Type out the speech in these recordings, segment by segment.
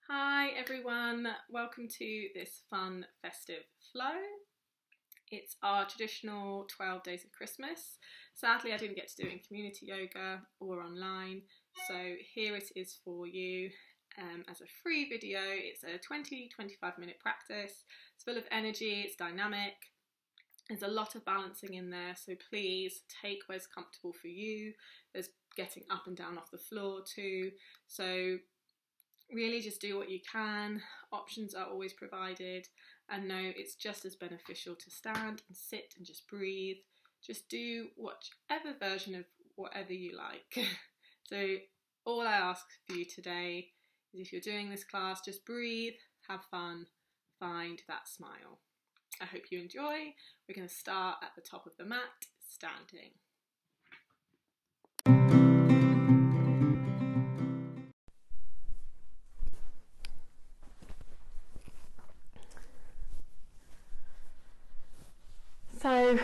Hi everyone, welcome to this fun festive flow. It's our traditional 12 days of Christmas. Sadly, I didn't get to do it in community yoga or online, so here it is for you as a free video. It's a 20-25 minute practice. It's full of energy, it's dynamic. There's a lot of balancing in there, so please take where's comfortable for you. There's getting up and down off the floor too, so really just do what you can. Options are always provided, and know it's just as beneficial to stand and sit and just breathe. Just do whichever version of whatever you like. So all I ask for you today is, if you're doing this class, just breathe, have fun, find that smile. I hope you enjoy. We're going to start at the top of the mat, standing. So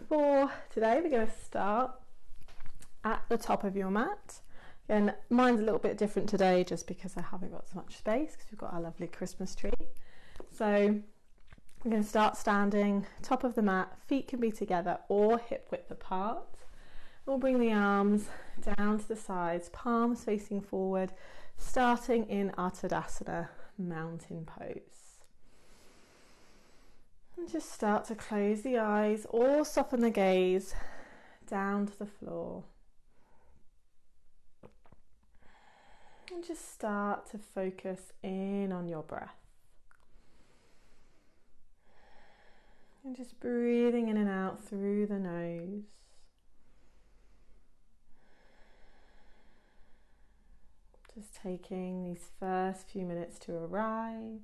for today, we're going to start at the top of your mat. And mine's a little bit different today just because I haven't got so much space because we've got our lovely Christmas tree. So we're going to start standing, top of the mat. Feet can be together or hip width apart. We'll bring the arms down to the sides, palms facing forward, starting in our Tadasana, mountain pose. And just start to close the eyes or soften the gaze down to the floor. And just start to focus in on your breath. And just breathing in and out through the nose. Just taking these first few minutes to arrive.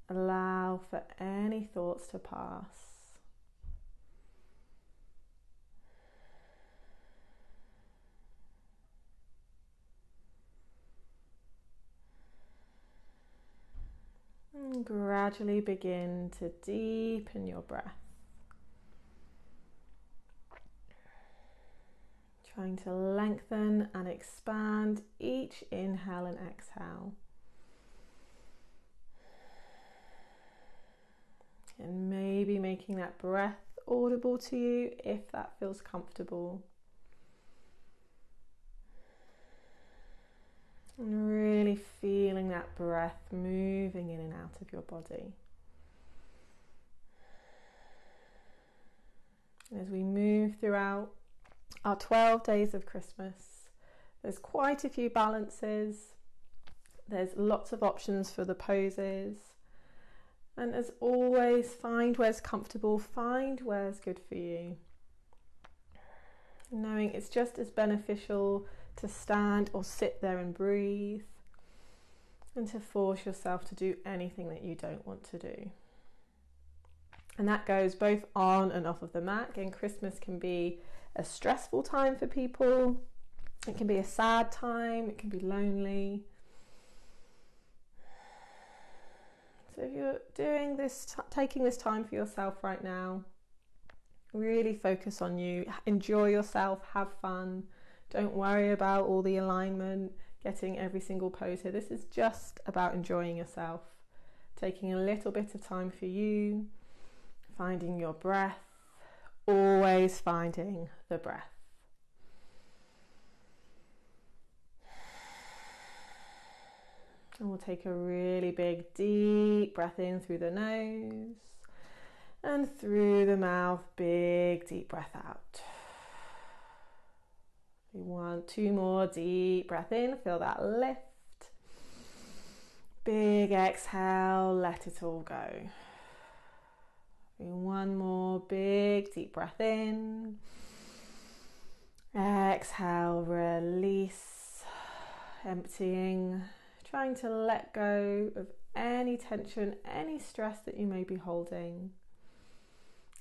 Allow for any thoughts to pass. And gradually begin to deepen your breath. Trying to lengthen and expand each inhale and exhale. And maybe making that breath audible to you if that feels comfortable. And really feeling that breath moving in and out of your body. And as we move throughout our 12 days of Christmas, there's quite a few balances. There's lots of options for the poses. And as always, find where's comfortable, find where's good for you. Knowing it's just as beneficial to stand or sit there and breathe, and to force yourself to do anything that you don't want to do. And that goes both on and off of the mat. Again, Christmas can be a stressful time for people. It can be a sad time, it can be lonely. So if you're doing this, taking this time for yourself right now, really focus on you, enjoy yourself, have fun. Don't worry about all the alignment, getting every single pose here. This is just about enjoying yourself, taking a little bit of time for you, finding your breath, always finding the breath. And we'll take a really big deep breath in through the nose and through the mouth, big deep breath out. Two more deep breath in, feel that lift. Big exhale, let it all go. One more big deep breath in. Exhale, release, emptying. Trying to let go of any tension, any stress that you may be holding.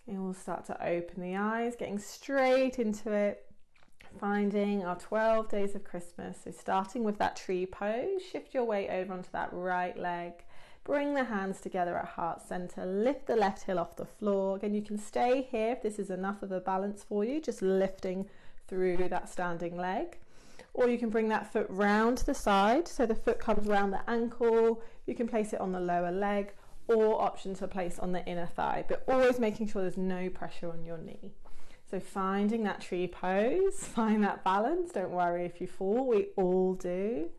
And we'll start to open the eyes, getting straight into it. Finding our 12 days of Christmas. So starting with that tree pose, shift your weight over onto that right leg. Bring the hands together at heart center. Lift the left heel off the floor. Again, you can stay here if this is enough of a balance for you, just lifting through that standing leg. or you can bring that foot round to the side, so the foot comes around the ankle. You can place it on the lower leg, or option to place on the inner thigh, but always making sure there's no pressure on your knee. So finding that tree pose, find that balance. Don't worry if you fall, we all do.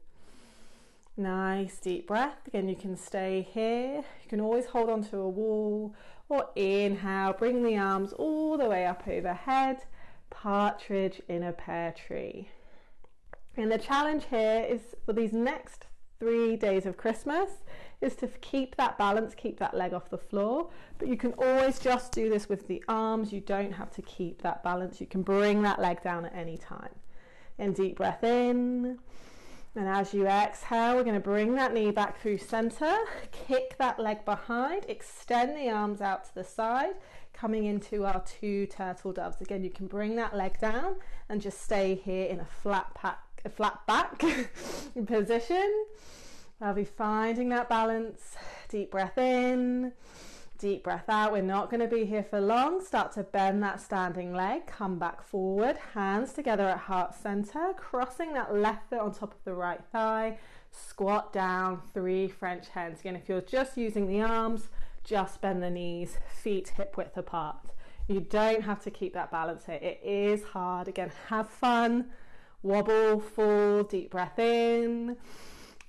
Nice deep breath. Again, you can stay here. You can always hold onto a wall, or inhale, bring the arms all the way up overhead, partridge in a pear tree. And the challenge here is for these next 3 days of Christmas is to keep that balance, keep that leg off the floor, but you can always just do this with the arms. You don't have to keep that balance. You can bring that leg down at any time. And deep breath in. And as you exhale, we're going to bring that knee back through center, kick that leg behind, extend the arms out to the side, coming into our 2 turtle doves. Again, you can bring that leg down and just stay here in a flat back position. I'll be finding that balance. Deep breath in, deep breath out. We're not going to be here for long. Start to bend that standing leg, come back forward, hands together at heart center, crossing that left foot on top of the right thigh, squat down, 3 French hens. Again, if you're just using the arms, just bend the knees, feet hip width apart. You don't have to keep that balance here. It is hard. Again, have fun, wobble, fall, deep breath in,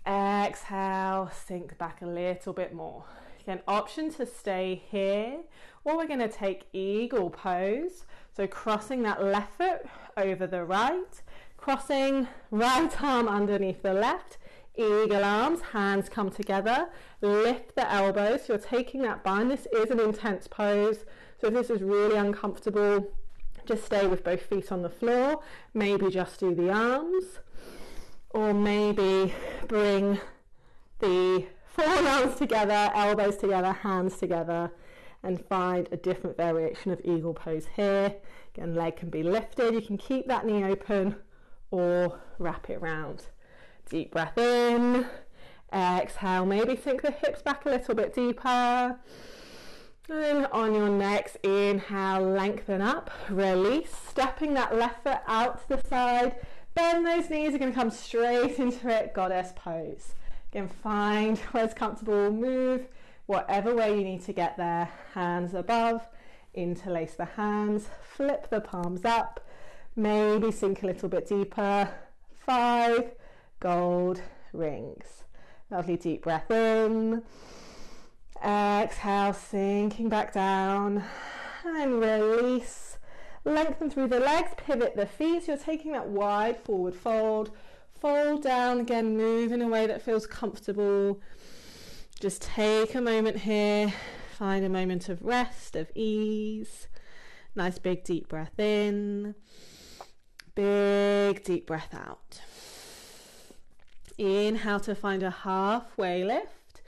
exhale, sink back a little bit more. Again, option to stay here, or we're going to take eagle pose. So crossing that left foot over the right, crossing right arm underneath the left, eagle arms, hands come together, lift the elbows. So you're taking that bind. This is an intense pose. So if this is really uncomfortable, just stay with both feet on the floor. Maybe just do the arms, or maybe bring the forearms together, elbows together, hands together, and find a different variation of eagle pose here. Again, leg can be lifted. You can keep that knee open or wrap it round. Deep breath in, exhale, maybe sink the hips back a little bit deeper. And on your next inhale, lengthen up, release, stepping that left foot out to the side. Bend those knees, you're going to come straight into it, goddess pose. Again, find where it's comfortable, move whatever way you need to get there. Hands above, interlace the hands, flip the palms up, maybe sink a little bit deeper. 5 gold rings. Lovely deep breath in. Exhale, sinking back down, and release. Lengthen through the legs, pivot the feet. So you're taking that wide forward fold. Fold down, again, move in a way that feels comfortable. Just take a moment here. Find a moment of rest, of ease. Nice big deep breath in. Big deep breath out. Inhale to find a halfway lift.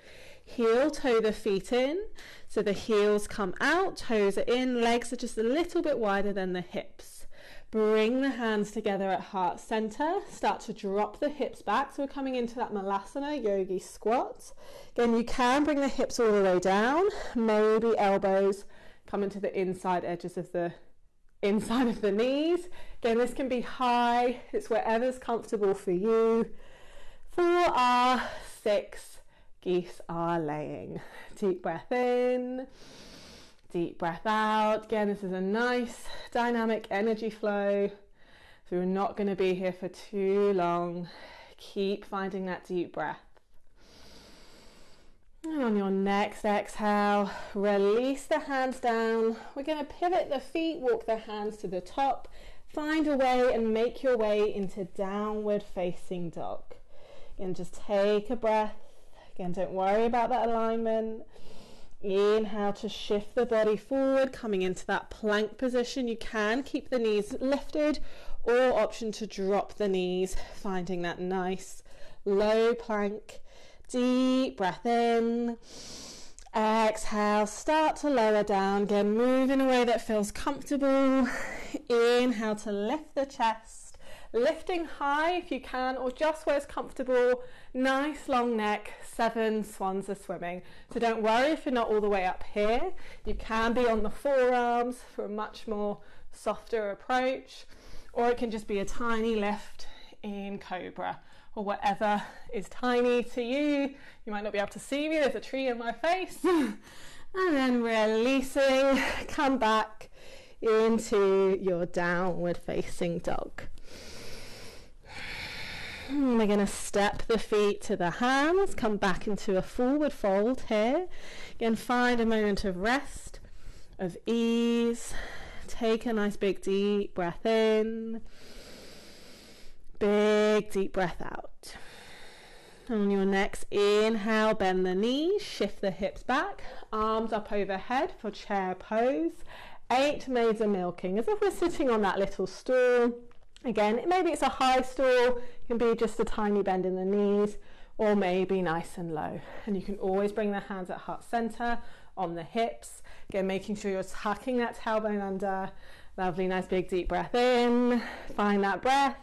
Heel toe the feet in, so the heels come out, toes are in, legs are just a little bit wider than the hips. Bring the hands together at heart center, start to drop the hips back, so we're coming into that Malasana yogi squat. Again, you can bring the hips all the way down, maybe elbows come into the inside edges of the inside of the knees. Again, this can be high, it's wherever's comfortable for you. 4 are 6 geese are laying. Deep breath in, deep breath out. Again, this is a nice dynamic energy flow. So we're not going to be here for too long. Keep finding that deep breath. And on your next exhale, release the hands down. We're going to pivot the feet, walk the hands to the top. Find a way and make your way into downward facing dog. Again, just take a breath. Again, don't worry about that alignment. Inhale to shift the body forward, coming into that plank position. You can keep the knees lifted, or option to drop the knees, finding that nice low plank. Deep breath in. Exhale, start to lower down. Again, move in a way that feels comfortable. Inhale to lift the chest. Lifting high if you can, or just where it's comfortable. Nice long neck, 7 swans are swimming. So don't worry if you're not all the way up here. You can be on the forearms for a much more softer approach, or it can just be a tiny lift in cobra, or whatever is tiny to you. You might not be able to see me, there's a tree in my face. And then releasing, come back into your downward facing dog. We're going to step the feet to the hands, come back into a forward fold here. Again, find a moment of rest, of ease. Take a nice big deep breath in. Big deep breath out. On your next inhale, bend the knees, shift the hips back, arms up overhead for chair pose. 8 maids are milking, as if we're sitting on that little stool. Again, maybe it's a high stool, it can be just a tiny bend in the knees, or maybe nice and low. And you can always bring the hands at heart center on the hips. Again, making sure you're tucking that tailbone under. Lovely, nice big deep breath in. Find that breath.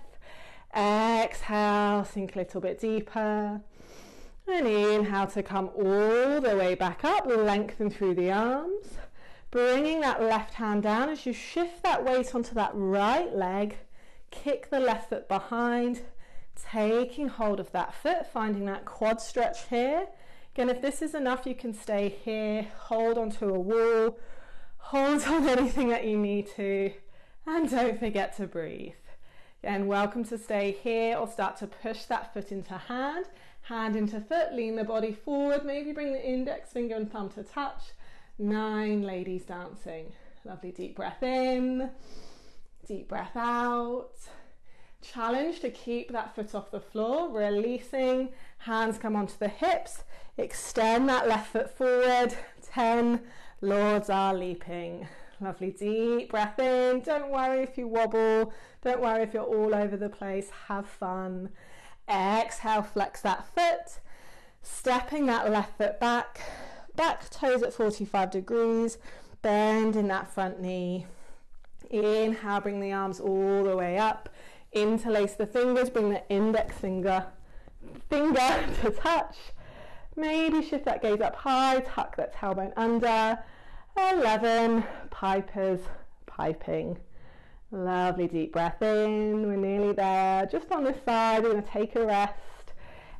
Exhale, sink a little bit deeper. And inhale to come all the way back up, lengthen through the arms. Bringing that left hand down as you shift that weight onto that right leg. Kick the left foot behind, taking hold of that foot, finding that quad stretch here. Again, if this is enough, you can stay here, hold onto a wall, hold on anything that you need to, and don't forget to breathe. Again, welcome to stay here or start to push that foot into hand, hand into foot, lean the body forward, maybe bring the index finger and thumb to touch. 9 ladies dancing. Lovely deep breath in. Deep breath out. Challenge to keep that foot off the floor, releasing, hands come onto the hips, extend that left foot forward. 10, lords are leaping. Lovely deep breath in. Don't worry if you wobble, don't worry if you're all over the place, have fun. Exhale, flex that foot, stepping that left foot back, back toes at 45 degrees, bend in that front knee. Inhale, bring the arms all the way up, interlace the fingers, bring the index finger to touch. Maybe shift that gaze up high, tuck that tailbone under. 11, pipers, piping. Lovely deep breath in, we're nearly there. Just on this side, we're going to take a rest.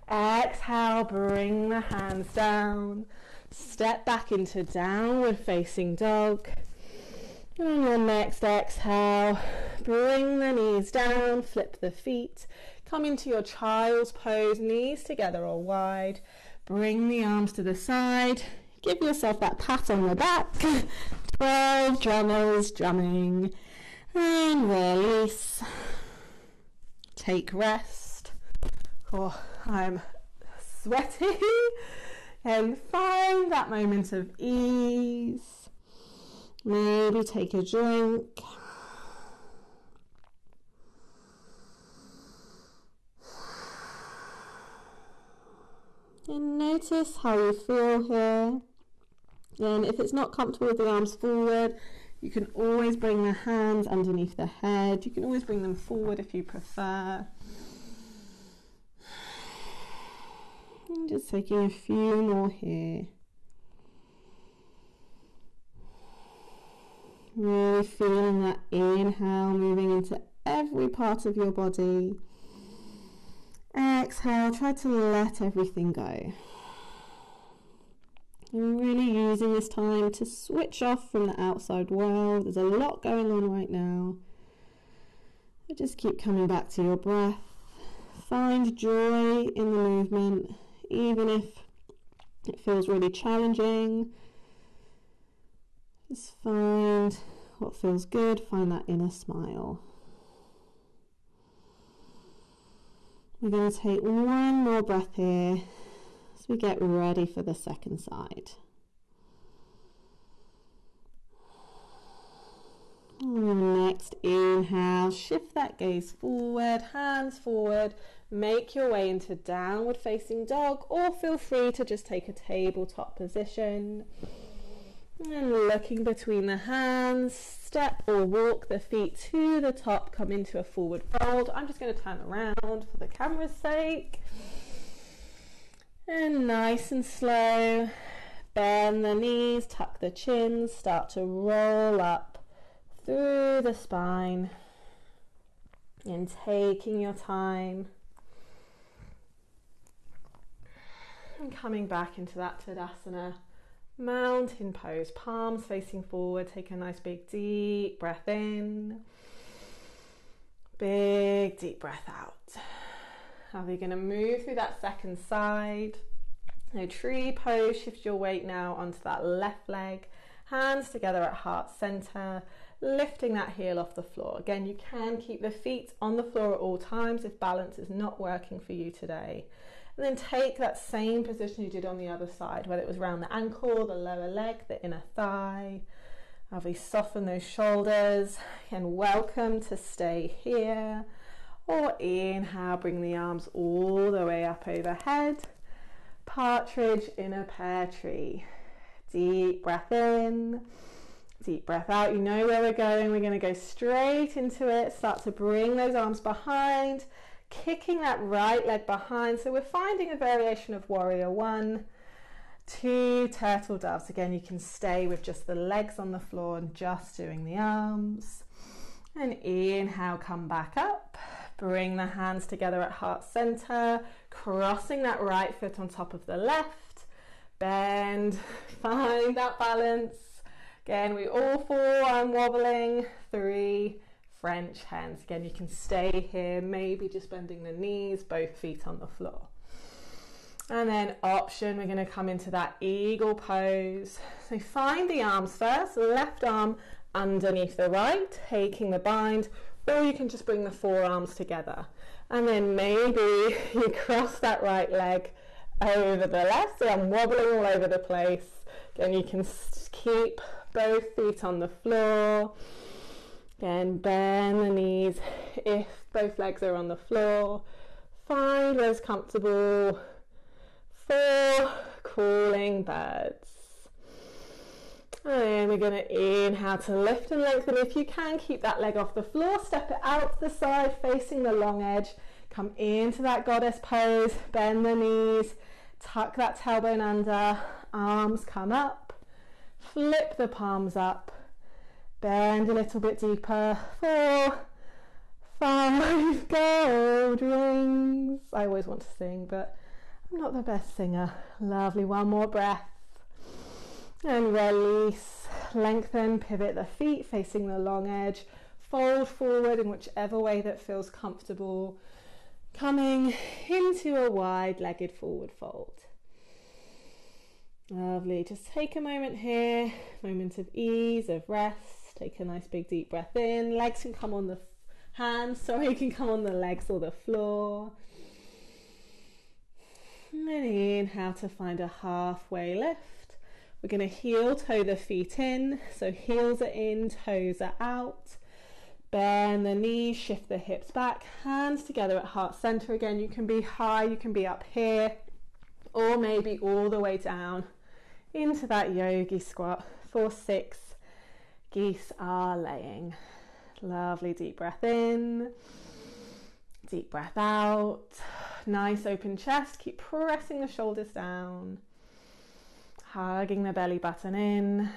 Exhale, bring the hands down. Step back into downward facing dog. And on your next exhale, bring the knees down, flip the feet, come into your child's pose, knees together or wide, bring the arms to the side, give yourself that pat on the back, 12 drummers drumming, and release, take rest. Oh, I'm sweating, and find that moment of ease. Maybe take a drink. And notice how you feel here. And if it's not comfortable with the arms forward, you can always bring the hands underneath the head. You can always bring them forward if you prefer. And just taking a few more here. Really feeling that inhale moving into every part of your body. Exhale, try to let everything go. You're really using this time to switch off from the outside world. There's a lot going on right now. You just keep coming back to your breath. Find joy in the movement, even if it feels really challenging. Just find what feels good, find that inner smile. We're going to take one more breath here as we get ready for the second side. On your next inhale, shift that gaze forward, hands forward, make your way into downward facing dog, or feel free to just take a tabletop position. And looking between the hands, step or walk the feet to the top, come into a forward fold. I'm just going to turn around for the camera's sake. And nice and slow, bend the knees, tuck the chins, start to roll up through the spine. And taking your time. And coming back into that Tadasana mountain pose, palms facing forward. Take a nice big deep breath in. Big deep breath out. Now we're going to move through that second side. Now tree pose, shift your weight now onto that left leg. Hands together at heart center, lifting that heel off the floor. Again, you can keep the feet on the floor at all times if balance is not working for you today. And then take that same position you did on the other side, whether it was around the ankle, the lower leg, the inner thigh. As we soften those shoulders, and welcome to stay here. Or inhale, bring the arms all the way up overhead. Partridge in a pear tree. Deep breath in, deep breath out. You know where we're going. We're going to go straight into it. Start to bring those arms behind, kicking that right leg behind. So we're finding a variation of warrior one, two turtle doves. Again, you can stay with just the legs on the floor and just doing the arms. And inhale, come back up. Bring the hands together at heart center, crossing that right foot on top of the left. Bend, find that balance. Again, we all four arm wobbling. 3 French hens. Again, you can stay here, maybe just bending the knees, both feet on the floor. And then option, we're going to come into that eagle pose. So find the arms first, left arm underneath the right, taking the bind, or you can just bring the forearms together. And then maybe you cross that right leg over the left. So I'm wobbling all over the place. Again, you can keep both feet on the floor. Again, bend the knees if both legs are on the floor. Find where's comfortable. 4 crawling birds. And we're going to inhale to lift and lengthen. If you can, keep that leg off the floor. Step it out to the side, facing the long edge. Come into that goddess pose. Bend the knees. Tuck that tailbone under. Arms come up. Flip the palms up. Bend a little bit deeper. 4, 5 gold rings. I always want to sing, but I'm not the best singer. Lovely. One more breath. And release. Lengthen. Pivot the feet facing the long edge. Fold forward in whichever way that feels comfortable. Coming into a wide-legged forward fold. Lovely. Just take a moment here. Moment of ease, of rest. Take a nice big deep breath in. Legs can come on the hands. Sorry, can come on the legs or the floor. And then inhale to find a halfway lift. We're going to heel toe the feet in. So heels are in, toes are out. Bend the knees, shift the hips back, hands together at heart center. Again, you can be high, you can be up here, or maybe all the way down into that yogi squat. 4, 6 geese are laying. Lovely deep breath in, deep breath out. Nice open chest, keep pressing the shoulders down, hugging the belly button in.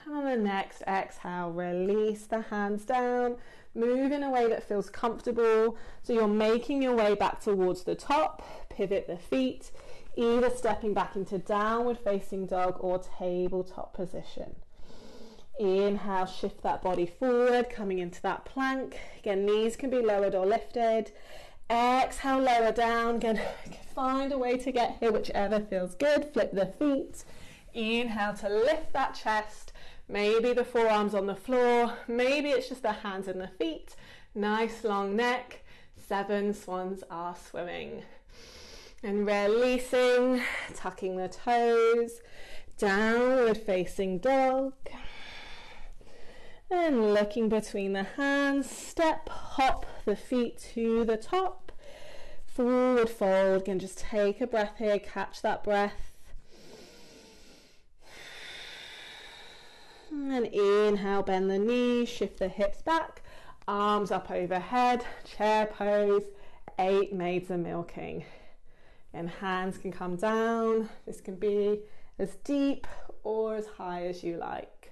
And on the next exhale, release the hands down, move in a way that feels comfortable. So you're making your way back towards the top, pivot the feet, either stepping back into downward facing dog or tabletop position. Inhale, shift that body forward, coming into that plank. Again, knees can be lowered or lifted. Exhale, lower down. Again, find a way to get here, whichever feels good. Flip the feet. Inhale to lift that chest. Maybe the forearms on the floor, maybe it's just the hands and the feet. Nice long neck. 7 swans are swimming. And releasing, tucking the toes, downward facing dog. And looking between the hands, step, hop the feet to the top. Forward fold, again just take a breath here, catch that breath. And inhale, bend the knees, shift the hips back, arms up overhead, chair pose, 8 maids are milking. And hands can come down. This can be as deep or as high as you like.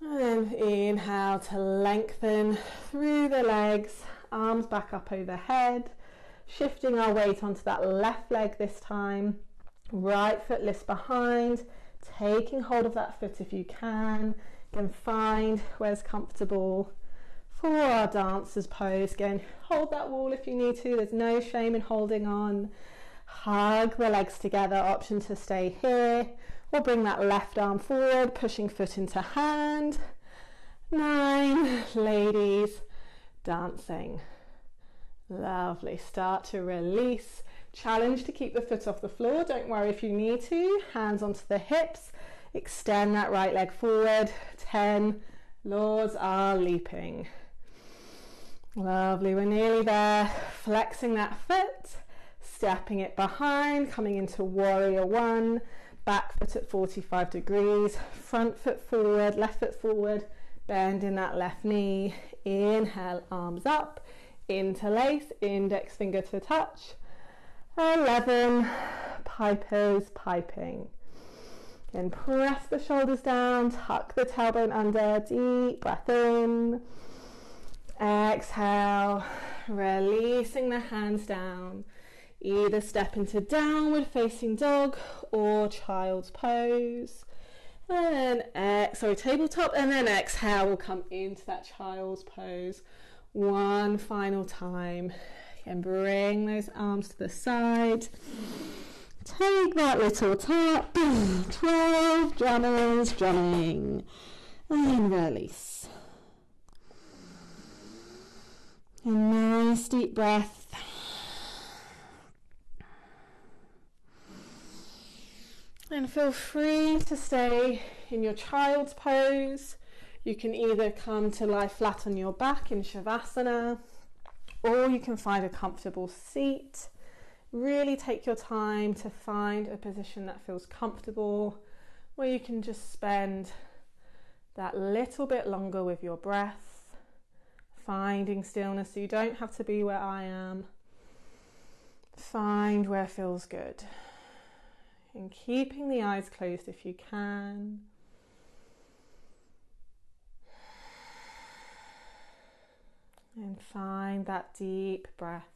And inhale to lengthen through the legs, arms back up overhead, shifting our weight onto that left leg this time. Right foot lifts behind, taking hold of that foot if you can. Again, find where's comfortable for our dancer's pose. Again, hold that wall if you need to. There's no shame in holding on. Hug the legs together, option to stay here. Or bring that left arm forward, pushing foot into hand. 9, ladies, dancing. Lovely. Start to release. Challenge to keep the foot off the floor. Don't worry if you need to. Hands onto the hips. Extend that right leg forward. 10. Lords are leaping. Lovely. We're nearly there. Flexing that foot. Stepping it behind. Coming into warrior 1. Back foot at 45 degrees. Front foot forward. Left foot forward. Bending that left knee. Inhale, arms up. Interlace. Index finger to touch. 11, pipers piping. Then press the shoulders down, tuck the tailbone under, deep breath in. Exhale, releasing the hands down. Either step into downward facing dog or child's pose. And then, tabletop, and then exhale, we'll come into that child's pose. One final time. And bring those arms to the side. Take that little tap. 12 drummers drumming. And release. A nice deep breath. And feel free to stay in your child's pose. You can either come to lie flat on your back in Shavasana, or you can find a comfortable seat. Really take your time to find a position that feels comfortable, where you can just spend that little bit longer with your breath, finding stillness. So you don't have to be where I am. Find where feels good. And keeping the eyes closed if you can. And find that deep breath.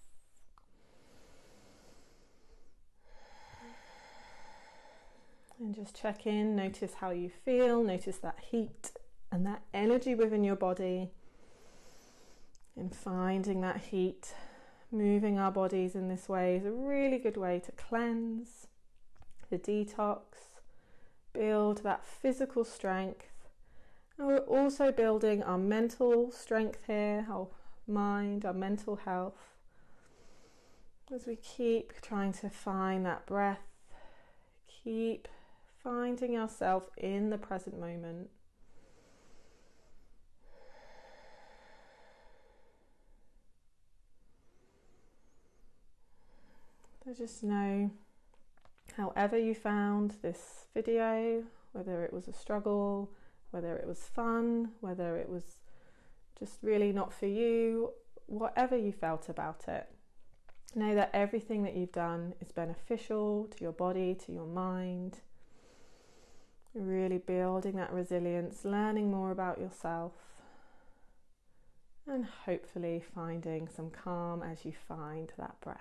And just check in, notice how you feel, notice that heat and that energy within your body. And finding that heat, moving our bodies in this way is a really good way to cleanse, to detox, build that physical strength. And we're also building our mental strength here, our mind, our mental health, as we keep trying to find that breath, keep finding ourselves in the present moment. So just know, however you found this video, whether it was a struggle, whether it was fun, whether it was just really not for you, whatever you felt about it, know that everything that you've done is beneficial to your body, to your mind. Really building that resilience, learning more about yourself, and hopefully finding some calm as you find that breath.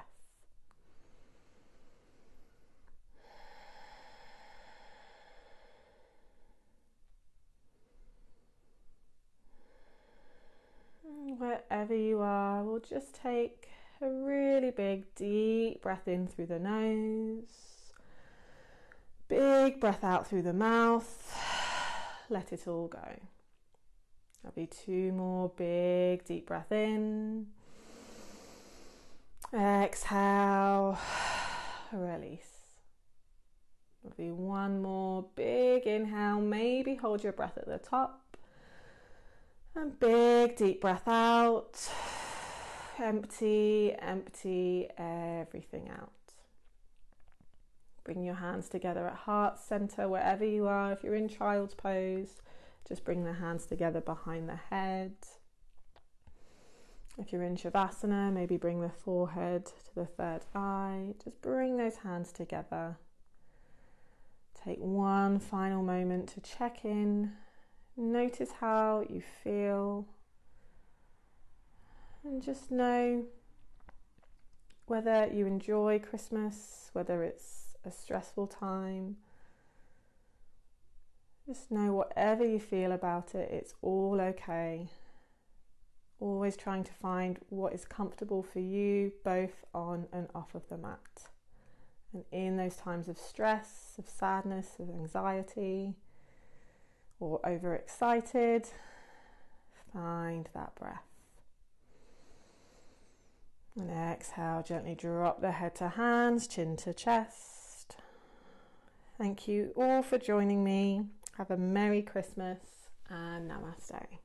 Wherever you are, we'll just take a really big deep breath in through the nose, big breath out through the mouth, let it all go. There'll be 2 more big deep breath in, exhale, release. There'll be 1 more big inhale, maybe hold your breath at the top. And big deep breath out, empty, empty everything out. Bring your hands together at heart center, wherever you are. If you're in child's pose, just bring the hands together behind the head. If you're in Shavasana, maybe bring the forehead to the third eye. Just bring those hands together. Take one final moment to check in. Notice how you feel, and just know whether you enjoy Christmas, whether it's a stressful time. Just know whatever you feel about it, it's all okay. Always trying to find what is comfortable for you, both on and off of the mat. And in those times of stress, of sadness, of anxiety, or overexcited, find that breath. And exhale, gently drop the head to hands, chin to chest. Thank you all for joining me. Have a Merry Christmas and Namaste.